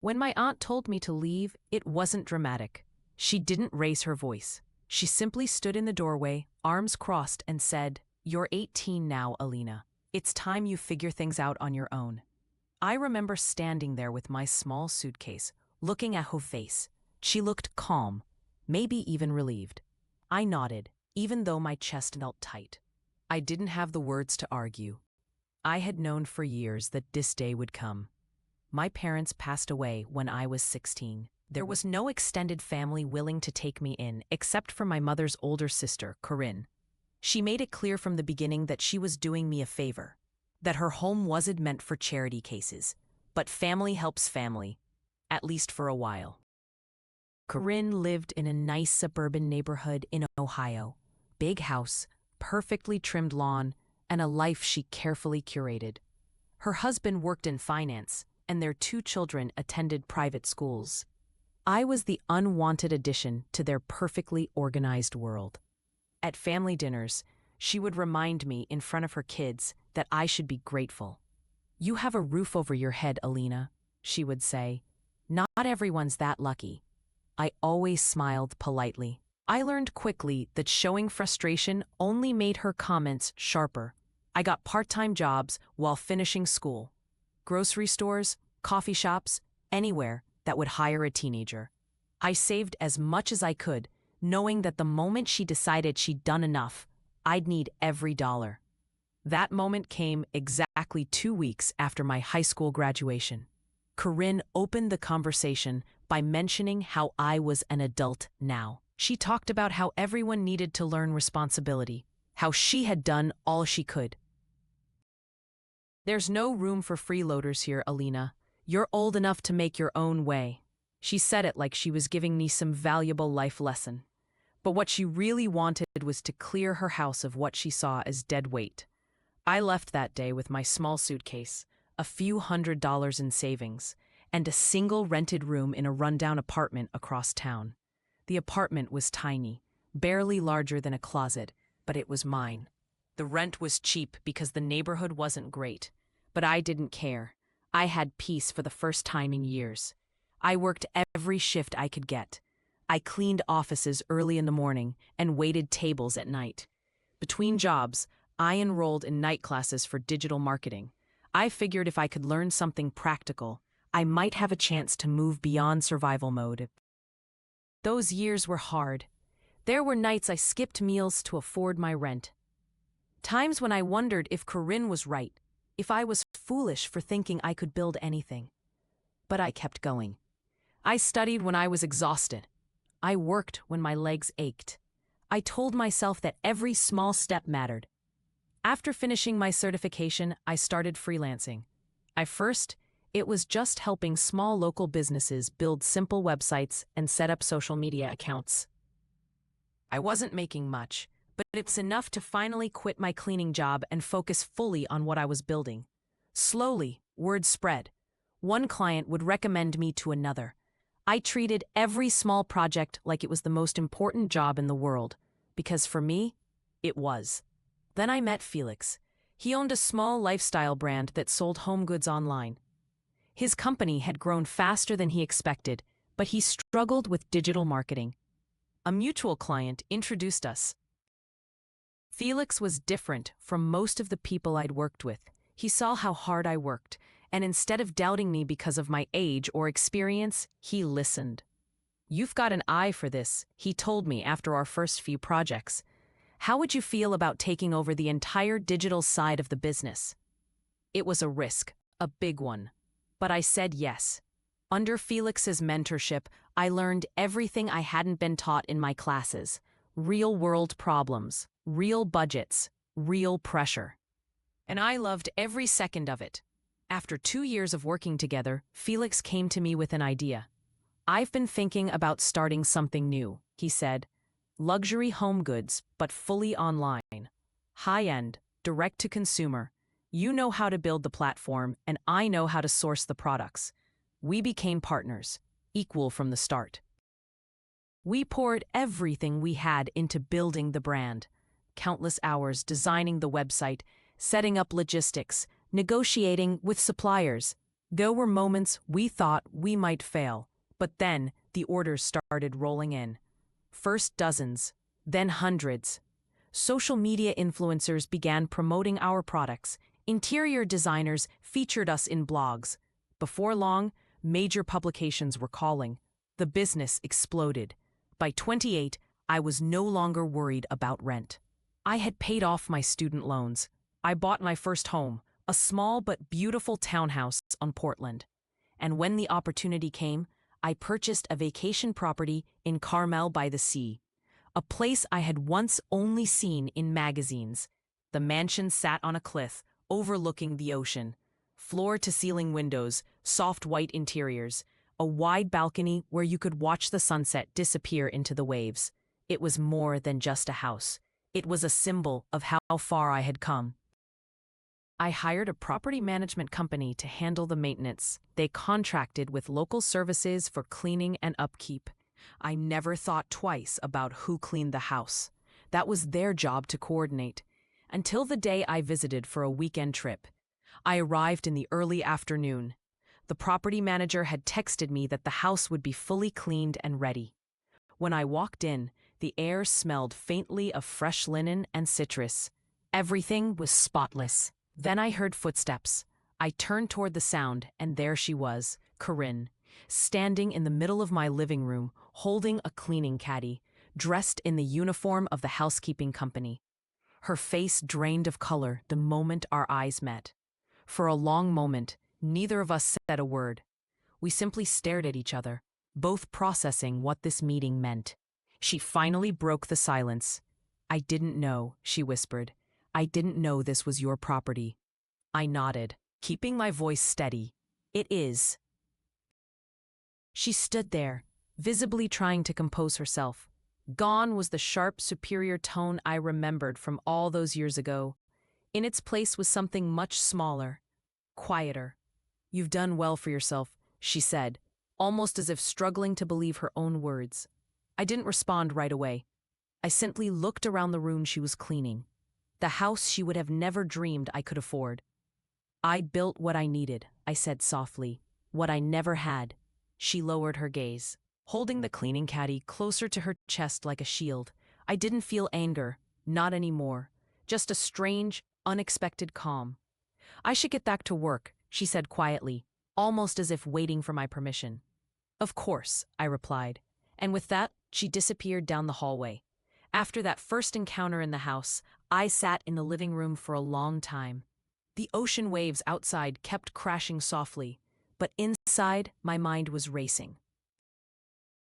When my aunt told me to leave, it wasn't dramatic. She didn't raise her voice. She simply stood in the doorway, arms crossed, and said, "You're 18 now, Alina. It's time you figure things out on your own." I remember standing there with my small suitcase, looking at her face. She looked calm, maybe even relieved. I nodded, even though my chest felt tight. I didn't have the words to argue. I had known for years that this day would come. My parents passed away when I was 16. There was no extended family willing to take me in, except for my mother's older sister, Corinne. She made it clear from the beginning that she was doing me a favor, that her home wasn't meant for charity cases, but family helps family, at least for a while. Corinne lived in a nice suburban neighborhood in Ohio. Big house, perfectly trimmed lawn, and a life she carefully curated. Her husband worked in finance, and their 2 children attended private schools. I was the unwanted addition to their perfectly organized world. At family dinners, she would remind me in front of her kids that I should be grateful. "You have a roof over your head, Alina," she would say. "Not everyone's that lucky." I always smiled politely. I learned quickly that showing frustration only made her comments sharper. I got part-time jobs while finishing school. Grocery stores, coffee shops, anywhere that would hire a teenager. I saved as much as I could, knowing that the moment she decided she'd done enough, I'd need every dollar. That moment came exactly 2 weeks after my high school graduation. Corinne opened the conversation by mentioning how I was an adult now. She talked about how everyone needed to learn responsibility, how she had done all she could. "There's no room for freeloaders here, Alina. You're old enough to make your own way." She said it like she was giving me some valuable life lesson. But what she really wanted was to clear her house of what she saw as dead weight. I left that day with my small suitcase, a few $100s in savings, and a single rented room in a rundown apartment across town. The apartment was tiny, barely larger than a closet, but it was mine. The rent was cheap because the neighborhood wasn't great, but I didn't care. I had peace for the first time in years. I worked every shift I could get. I cleaned offices early in the morning and waited tables at night. Between jobs, I enrolled in night classes for digital marketing. I figured if I could learn something practical, I might have a chance to move beyond survival mode. Those years were hard. There were nights I skipped meals to afford my rent. Times when I wondered if Corinne was right, if I was foolish for thinking I could build anything. But I kept going. I studied when I was exhausted. I worked when my legs ached. I told myself that every small step mattered. After finishing my certification, I started freelancing. At first, it was just helping small local businesses build simple websites and set up social media accounts. I wasn't making much, but it's enough to finally quit my cleaning job and focus fully on what I was building. Slowly, word spread. One client would recommend me to another. I treated every small project like it was the most important job in the world, because for me, it was. Then I met Felix. He owned a small lifestyle brand that sold home goods online. His company had grown faster than he expected, but he struggled with digital marketing. A mutual client introduced us. Felix was different from most of the people I'd worked with. He saw how hard I worked, and instead of doubting me because of my age or experience, he listened. "You've got an eye for this," he told me after our first few projects. "How would you feel about taking over the entire digital side of the business?" It was a risk, a big one. But I said yes. Under Felix's mentorship, I learned everything I hadn't been taught in my classes. Real-world problems, real budgets, real pressure. And I loved every second of it. After 2 years of working together, Felix came to me with an idea. "I've been thinking about starting something new," he said. "Luxury home goods, but fully online. High-end, direct-to-consumer. You know how to build the platform, and I know how to source the products." We became partners, equal from the start. We poured everything we had into building the brand. Countless hours designing the website, setting up logistics, negotiating with suppliers. There were moments we thought we might fail, but then the orders started rolling in. First dozens, then hundreds. Social media influencers began promoting our products. Interior designers featured us in blogs. Before long, major publications were calling. The business exploded. By 28, I was no longer worried about rent. I had paid off my student loans. I bought my first home, a small but beautiful townhouse on Portland. And when the opportunity came, I purchased a vacation property in Carmel by the sea, a place I had once only seen in magazines. The mansion sat on a cliff, overlooking the ocean. Floor-to-ceiling windows, soft white interiors, a wide balcony where you could watch the sunset disappear into the waves. It was more than just a house. It was a symbol of how far I had come. I hired a property management company to handle the maintenance. They contracted with local services for cleaning and upkeep. I never thought twice about who cleaned the house. That was their job to coordinate. Until the day I visited for a weekend trip. I arrived in the early afternoon. The property manager had texted me that the house would be fully cleaned and ready. When I walked in, the air smelled faintly of fresh linen and citrus. Everything was spotless. Then I heard footsteps. I turned toward the sound, and there she was, Corinne, standing in the middle of my living room, holding a cleaning caddy, dressed in the uniform of the housekeeping company. Her face drained of color the moment our eyes met. For a long moment, neither of us said a word. We simply stared at each other, both processing what this meeting meant. She finally broke the silence. "I didn't know," she whispered. "I didn't know this was your property." I nodded, keeping my voice steady. "It is." She stood there, visibly trying to compose herself. Gone was the sharp, superior tone I remembered from all those years ago. In its place was something much smaller, quieter. "You've done well for yourself," she said, almost as if struggling to believe her own words. I didn't respond right away. I simply looked around the room she was cleaning. The house she would have never dreamed I could afford. "I built what I needed," I said softly. "What I never had." She lowered her gaze, holding the cleaning caddy closer to her chest like a shield. I didn't feel anger, not anymore. Just a strange, unexpected calm. "I should get back to work," she said quietly, almost as if waiting for my permission. "Of course," I replied. And with that, she disappeared down the hallway. After that first encounter in the house, I sat in the living room for a long time. The ocean waves outside kept crashing softly, but inside, my mind was racing.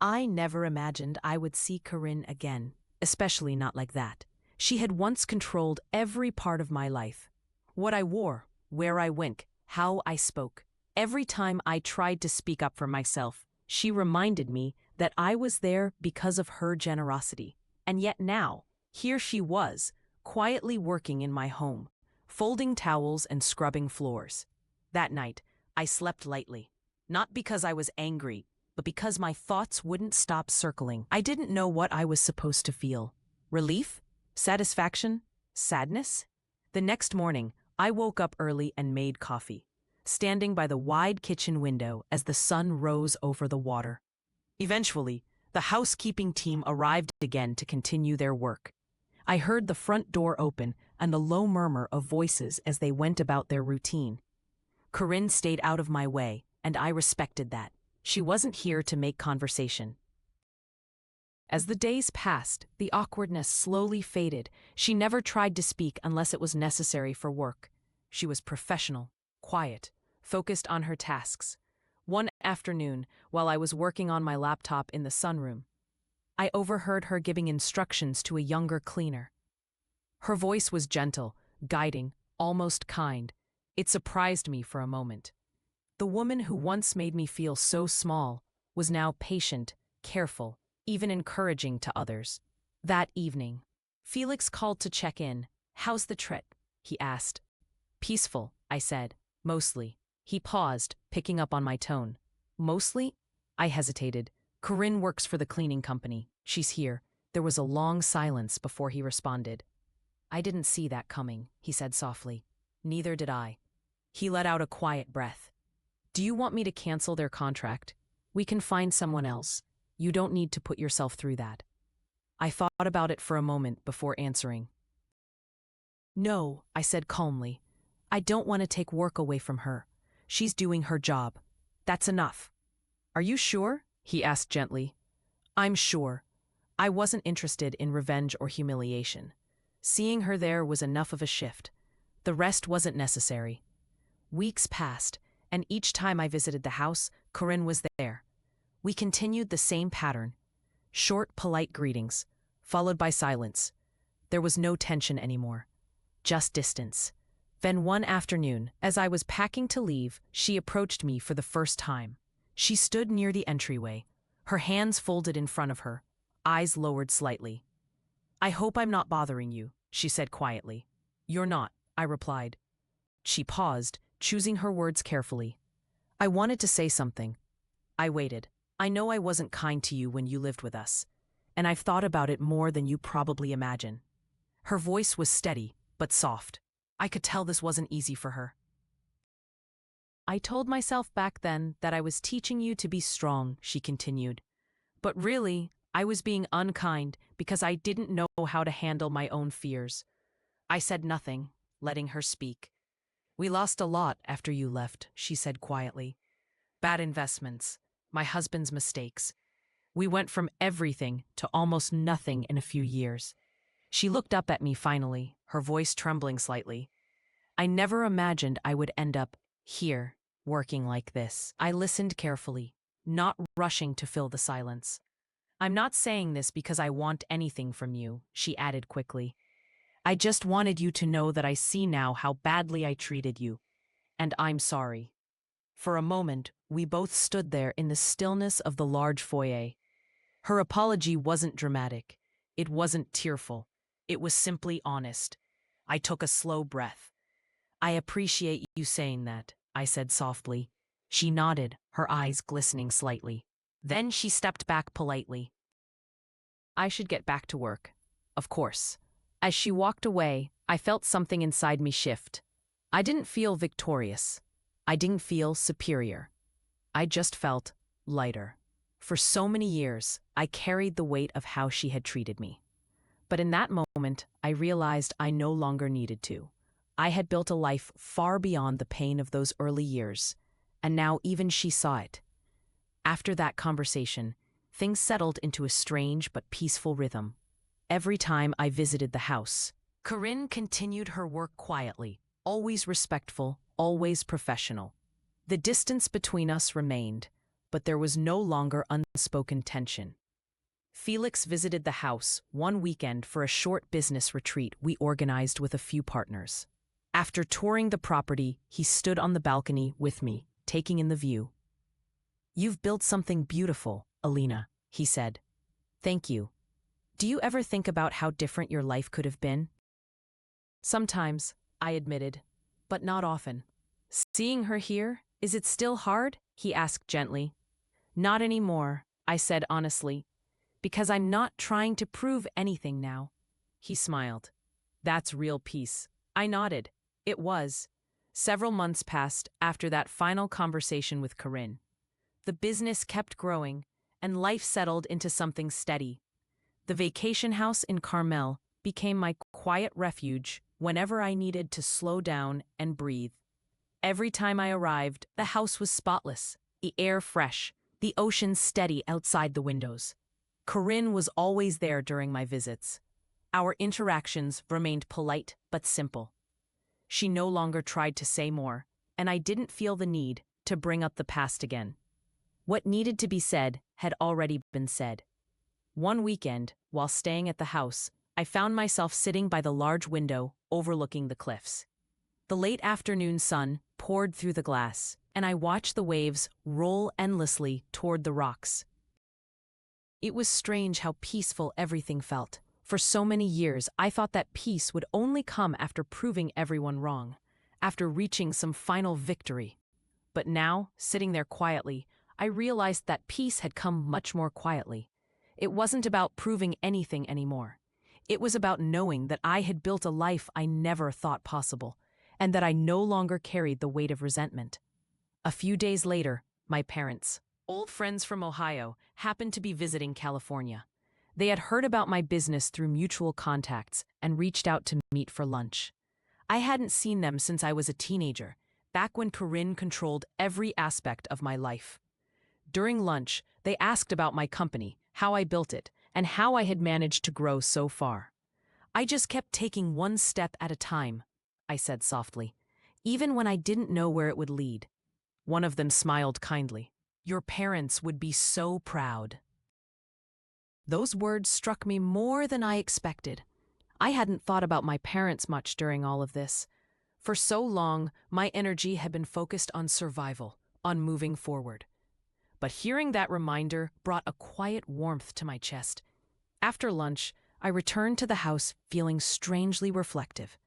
I never imagined I would see Corinne again, especially not like that. She had once controlled every part of my life. What I wore, where I went, how I spoke. Every time I tried to speak up for myself, she reminded me that I was there because of her generosity. And yet now, here she was, quietly working in my home, folding towels and scrubbing floors. That night, I slept lightly, not because I was angry, but because my thoughts wouldn't stop circling. I didn't know what I was supposed to feel. Relief? Satisfaction? Sadness? The next morning, I woke up early and made coffee, standing by the wide kitchen window as the sun rose over the water. Eventually, the housekeeping team arrived again to continue their work. I heard the front door open and the low murmur of voices as they went about their routine. Corinne stayed out of my way, and I respected that. She wasn't here to make conversation. As the days passed, the awkwardness slowly faded. She never tried to speak unless it was necessary for work. She was professional, quiet, focused on her tasks. One afternoon, while I was working on my laptop in the sunroom, I overheard her giving instructions to a younger cleaner. Her voice was gentle, guiding, almost kind. It surprised me for a moment. The woman who once made me feel so small was now patient, careful, even encouraging to others. That evening, Felix called to check in. "How's the trip?" he asked. "Peaceful," I said. "Mostly." He paused, picking up on my tone. "Mostly?" I hesitated. "Corinne works for the cleaning company. She's here." There was a long silence before he responded. "I didn't see that coming," he said softly. "Neither did I." He let out a quiet breath. Do you want me to cancel their contract? We can find someone else. You don't need to put yourself through that. I thought about it for a moment before answering. No, I said calmly. I don't want to take work away from her. She's doing her job. That's enough. Are you sure? He asked gently. I'm sure. I wasn't interested in revenge or humiliation. Seeing her there was enough of a shift. The rest wasn't necessary. Weeks passed, and each time I visited the house, Corinne was there. We continued the same pattern. Short, polite greetings, followed by silence. There was no tension anymore. Just distance. Then one afternoon, as I was packing to leave, she approached me for the first time. She stood near the entryway, her hands folded in front of her, eyes lowered slightly. I hope I'm not bothering you, she said quietly. You're not, I replied. She paused, choosing her words carefully. I wanted to say something. I waited. I know I wasn't kind to you when you lived with us, and I've thought about it more than you probably imagine. Her voice was steady, but soft. I could tell this wasn't easy for her. I told myself back then that I was teaching you to be strong, she continued. But really, I was being unkind because I didn't know how to handle my own fears. I said nothing, letting her speak. We lost a lot after you left, she said quietly. Bad investments, my husband's mistakes. We went from everything to almost nothing in a few years. She looked up at me finally, her voice trembling slightly. I never imagined I would end up here, working like this. I listened carefully, not rushing to fill the silence. I'm not saying this because I want anything from you, she added quickly. I just wanted you to know that I see now how badly I treated you, and I'm sorry. For a moment, we both stood there in the stillness of the large foyer. Her apology wasn't dramatic. It wasn't tearful. It was simply honest. I took a slow breath. I appreciate you saying that, I said softly. She nodded, her eyes glistening slightly. Then she stepped back politely. I should get back to work. Of course. As she walked away, I felt something inside me shift. I didn't feel victorious. I didn't feel superior. I just felt lighter. For so many years, I carried the weight of how she had treated me. But in that moment, I realized I no longer needed to. I had built a life far beyond the pain of those early years, and now even she saw it. After that conversation, things settled into a strange but peaceful rhythm. Every time I visited the house, Corinne continued her work quietly, always respectful, always professional. The distance between us remained, but there was no longer unspoken tension. Felix visited the house one weekend for a short business retreat we organized with a few partners. After touring the property, he stood on the balcony with me, taking in the view. You've built something beautiful, Alina, he said. Thank you. Do you ever think about how different your life could have been? Sometimes, I admitted, but not often. Seeing her here, is it still hard? He asked gently. Not anymore, I said honestly, because I'm not trying to prove anything now. He smiled. That's real peace. I nodded. It was. Several months passed after that final conversation with Corinne. The business kept growing, and life settled into something steady. The vacation house in Carmel became my quiet refuge whenever I needed to slow down and breathe. Every time I arrived, the house was spotless, the air fresh, the ocean steady outside the windows. Corinne was always there during my visits. Our interactions remained polite but simple. She no longer tried to say more, and I didn't feel the need to bring up the past again. What needed to be said had already been said. One weekend, while staying at the house, I found myself sitting by the large window overlooking the cliffs. The late afternoon sun poured through the glass, and I watched the waves roll endlessly toward the rocks. It was strange how peaceful everything felt. For so many years, I thought that peace would only come after proving everyone wrong, after reaching some final victory. But now, sitting there quietly, I realized that peace had come much more quietly. It wasn't about proving anything anymore. It was about knowing that I had built a life I never thought possible, and that I no longer carried the weight of resentment. A few days later, my parents, old friends from Ohio, happened to be visiting California. They had heard about my business through mutual contacts and reached out to meet for lunch. I hadn't seen them since I was a teenager, back when Corinne controlled every aspect of my life. During lunch, they asked about my company, how I built it, and how I had managed to grow so far. I just kept taking one step at a time, I said softly, even when I didn't know where it would lead. One of them smiled kindly. Your parents would be so proud. Those words struck me more than I expected. I hadn't thought about my parents much during all of this. For so long, my energy had been focused on survival, on moving forward. But hearing that reminder brought a quiet warmth to my chest. After lunch, I returned to the house feeling strangely reflective.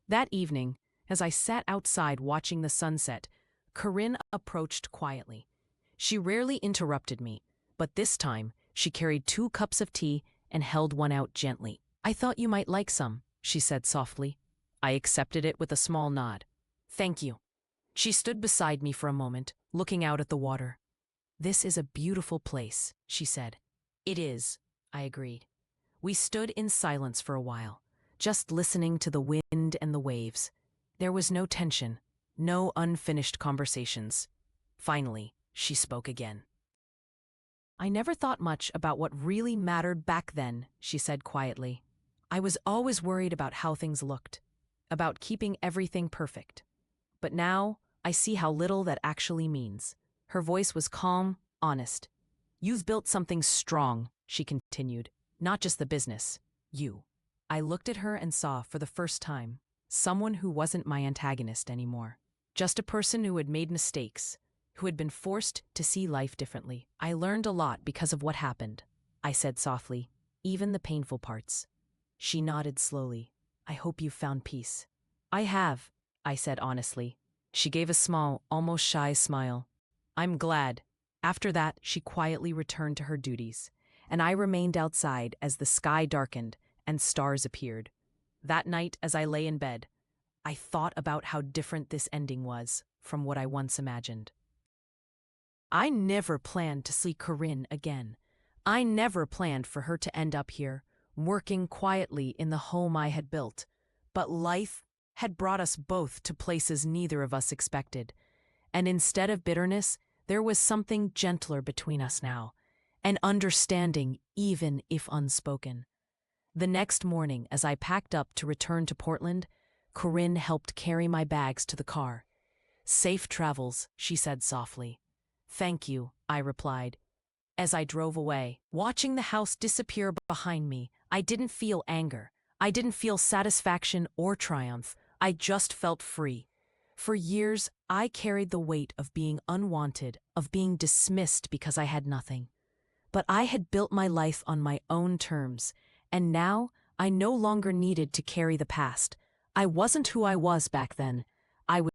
That evening, as I sat outside watching the sunset, Corinne approached quietly. She rarely interrupted me, but this time she carried 2 cups of tea and held one out gently. I thought you might like some, she said softly. I accepted it with a small nod. Thank you. She stood beside me for a moment, looking out at the water. This is a beautiful place, she said. It is, I agreed. We stood in silence for a while, just listening to the wind and the waves. There was no tension, no unfinished conversations. Finally, she spoke again. I never thought much about what really mattered back then, she said quietly. I was always worried about how things looked, about keeping everything perfect. But now, I see how little that actually means. Her voice was calm, honest. You've built something strong, she continued. Not just the business, you. I looked at her and saw, for the first time, someone who wasn't my antagonist anymore. Just a person who had made mistakes, who had been forced to see life differently. I learned a lot because of what happened, I said softly, even the painful parts. She nodded slowly. I hope you've found peace. I have, I said honestly. She gave a small, almost shy smile. I'm glad. After that, she quietly returned to her duties, and I remained outside as the sky darkened and stars appeared. That night, as I lay in bed, I thought about how different this ending was from what I once imagined. I never planned to see Corinne again. I never planned for her to end up here, working quietly in the home I had built. But life had brought us both to places neither of us expected. And instead of bitterness, there was something gentler between us now, an understanding even if unspoken. The next morning, as I packed up to return to Portland, Corinne helped carry my bags to the car. Safe travels, she said softly. Thank you, I replied. As I drove away, watching the house disappear behind me, I didn't feel anger. I didn't feel satisfaction or triumph. I just felt free. For years, I carried the weight of being unwanted, of being dismissed because I had nothing. But I had built my life on my own terms, and now I no longer needed to carry the past. I wasn't who I was back then. I was